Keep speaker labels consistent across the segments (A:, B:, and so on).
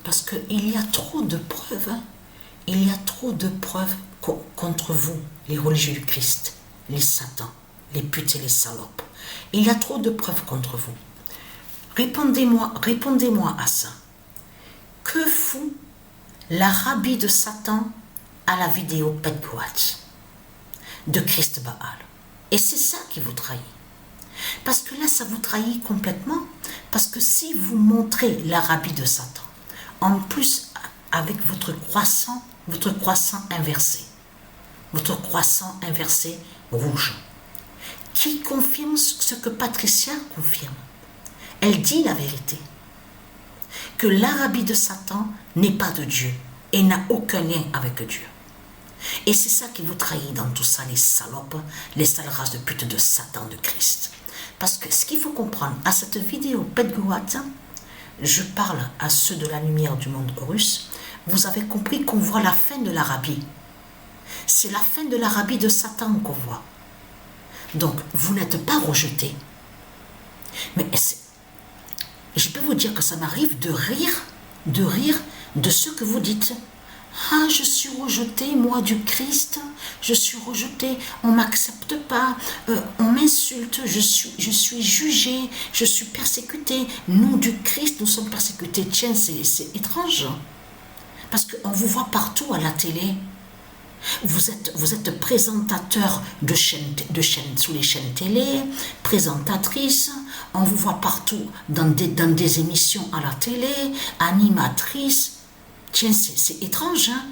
A: parce que il y a trop de preuves, hein. Il y a trop de preuves contre vous, les religieux du Christ, les satans, les putes et les salopes. Il y a trop de preuves contre vous. Répondez-moi à ça. Que fout l'Arabie de Satan à la vidéo Petgoat de Christ Baal? Et c'est ça qui vous trahit. Parce que là, ça vous trahit complètement. Parce que si vous montrez l'Arabie de Satan, en plus avec votre croissant inversé, rouge, qui confirme ce que Patricia confirme. Elle dit la vérité. Que l'Arabie de Satan n'est pas de Dieu et n'a aucun lien avec Dieu. Et c'est ça qui vous trahit dans tout ça, les salopes, les sales races de pute de Satan de Christ. Parce que ce qu'il faut comprendre, à cette vidéo Petgoat, je parle à ceux de la lumière du monde russe, vous avez compris qu'on voit la fin de l'Arabie. C'est la fin de l'Arabie de Satan qu'on voit. Donc, vous n'êtes pas rejetés. Mais je peux vous dire que ça m'arrive de rire de ce que vous dites. Ah, je suis rejeté, moi, du Christ, je suis rejeté, on ne m'accepte pas, on m'insulte, je suis jugé, je suis persécuté. Nous, du Christ, nous sommes persécutés. Tiens, c'est étrange. Parce qu'on vous voit partout à la télé. Vous êtes présentateur de chaînes sous les chaînes télé, présentatrice, on vous voit partout dans des émissions à la télé, animatrice. Tiens, c'est étrange, hein?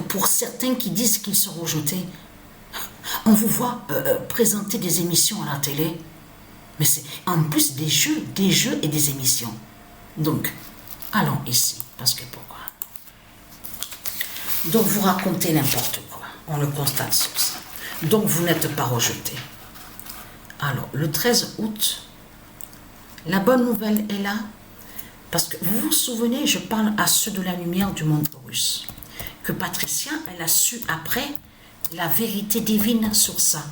A: Pour certains qui disent qu'ils sont rejetés. On vous voit présenter des émissions à la télé, mais c'est en plus des jeux et des émissions. Donc, allons ici, parce que pourquoi? Donc vous racontez n'importe quoi, on le constate sur ça. Donc vous n'êtes pas rejeté. Alors, le 13 août, la bonne nouvelle est là, parce que vous vous souvenez, je parle à ceux de la lumière du monde russe, que Patricia, elle a su après la vérité divine sur ça,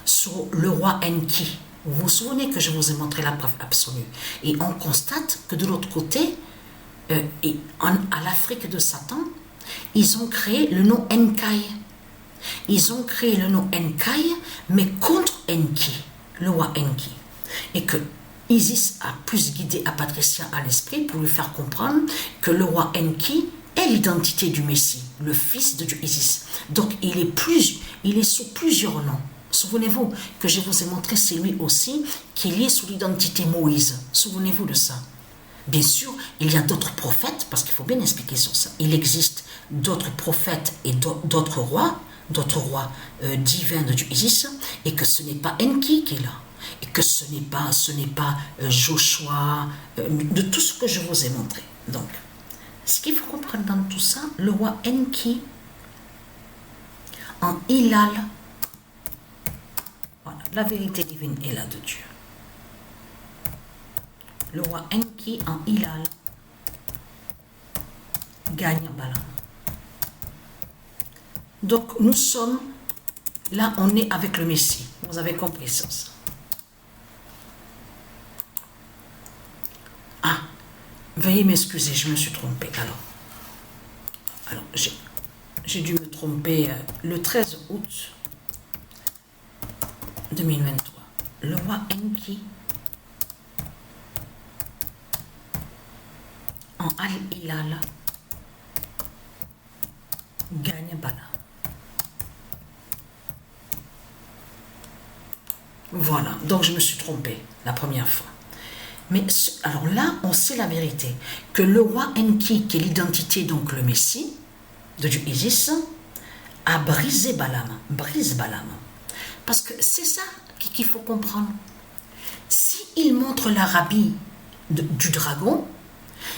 A: sur le roi Enki. Vous vous souvenez que je vous ai montré la preuve absolue. Et on constate que de l'autre côté, à l'Afrique de Satan, ils ont créé le nom Enkai. Ils ont créé le nom Enkai, mais contre Enki, le roi Enki. Et que Isis a plus guidé à Patricia à l'esprit pour lui faire comprendre que le roi Enki est l'identité du Messie, le fils de Dieu Isis. Donc il est sous plusieurs noms. Souvenez-vous que je vous ai montré, c'est lui aussi qui est lié sous l'identité Moïse. Souvenez-vous de ça. Bien sûr, il y a d'autres prophètes, parce qu'il faut bien expliquer sur ça. Il existe d'autres prophètes et d'autres rois divins de Dieu Isis, et que ce n'est pas Enki qui est là, et que ce n'est pas Joshua, de tout ce que je vous ai montré. Donc, ce qu'il faut comprendre dans tout ça, le roi Enki, en Hilal, voilà, la vérité divine est là de Dieu. Le roi Enki en Hilal gagne Balaam. Donc nous sommes, là on est avec le Messie. Vous avez compris ça. Ah, veuillez m'excuser, je me suis trompée. Alors j'ai dû me tromper le 13 août 2023. Le roi Enki en Al-Hilal gagne Balaam. Voilà, donc je me suis trompée la première fois. Mais alors là, on sait la vérité, que le roi Enki, qui est l'identité, donc le Messie, de Dieu Isis, a brisé Balaam, brise Balaam. Parce que c'est ça qu'il faut comprendre. S'il montre l'Arabie du dragon,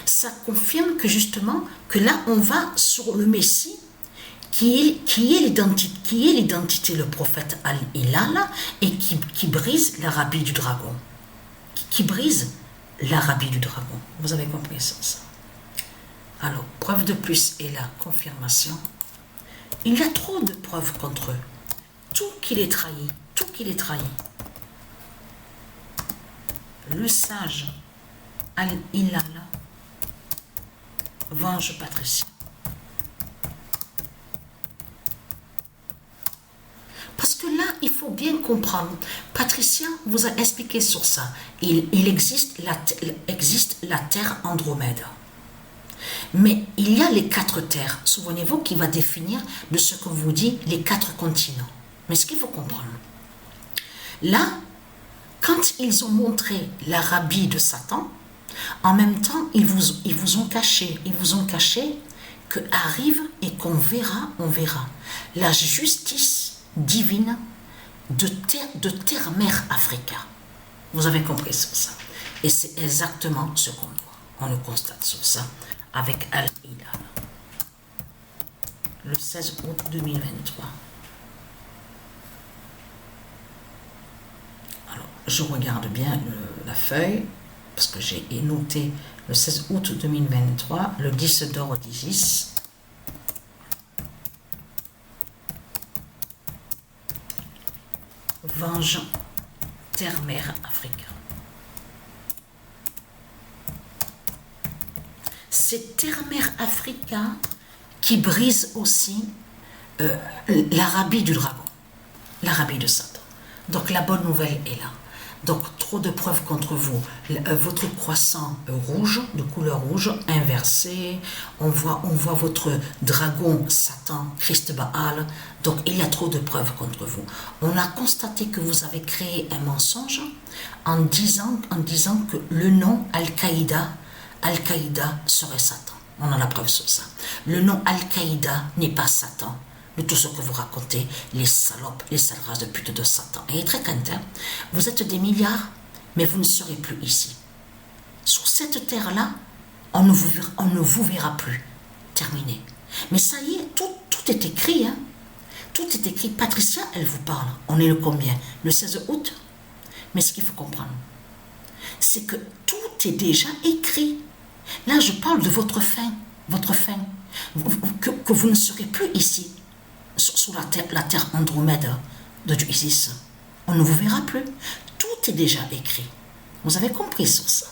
A: ça confirme que justement, que là on va sur le Messie, qui est l'identité, le prophète Al-Hilal, et qui brise l'Arabie du dragon. Qui brise l'Arabie du dragon. Vous avez compris ça? Alors, preuve de plus et la confirmation. Il y a trop de preuves contre eux. Tout qu'il est trahi. Le sage Al-Hilal Venge Patricia. Parce que là, il faut bien comprendre. Patricia vous a expliqué sur ça. Il existe la Terre Andromède. Mais il y a les 4 terres. Souvenez-vous qu'il va définir de ce que vous dit les 4 continents. Mais ce qu'il faut comprendre. Là, quand ils ont montré l'Arabie de Satan, en même temps, ils vous ont caché que arrive et qu'on verra, la justice divine de terre-mère Africa. Vous avez compris sur ça. Et c'est exactement ce qu'on voit. On le constate sur ça avec Al-Hilal. Le 16 août 2023. Alors, je regarde bien la feuille, parce que j'ai noté le 16 août 2023, le 10 d'or d'Isis. Venge terre-mère Africa. C'est terre-mère Africa qui brise aussi l'Arabie du dragon, l'Arabie de Satan. Donc la bonne nouvelle est là. Donc trop de preuves contre vous. Votre croissant rouge, de couleur rouge, inversé. On voit votre dragon Satan, Christ Baal. Donc il y a trop de preuves contre vous. On a constaté que vous avez créé un mensonge en disant que le nom Al-Qaïda serait Satan. On a la preuve sur ça. Le nom Al-Qaïda n'est pas Satan. De tout ce que vous racontez, les salopes, les sales races de pute de Satan. Et très quentin, vous êtes des milliards, mais vous ne serez plus ici. Sur cette terre-là, on ne vous verra plus. Terminé. Mais ça y est, tout est écrit. Hein? Tout est écrit. Patricia, elle vous parle. On est le combien? Le 16 août. Mais ce qu'il faut comprendre, c'est que tout est déjà écrit. Là, je parle de votre fin. Que vous ne serez plus ici. Sous la terre Andromède de Isis. On ne vous verra plus. Tout est déjà écrit. Vous avez compris sur ça.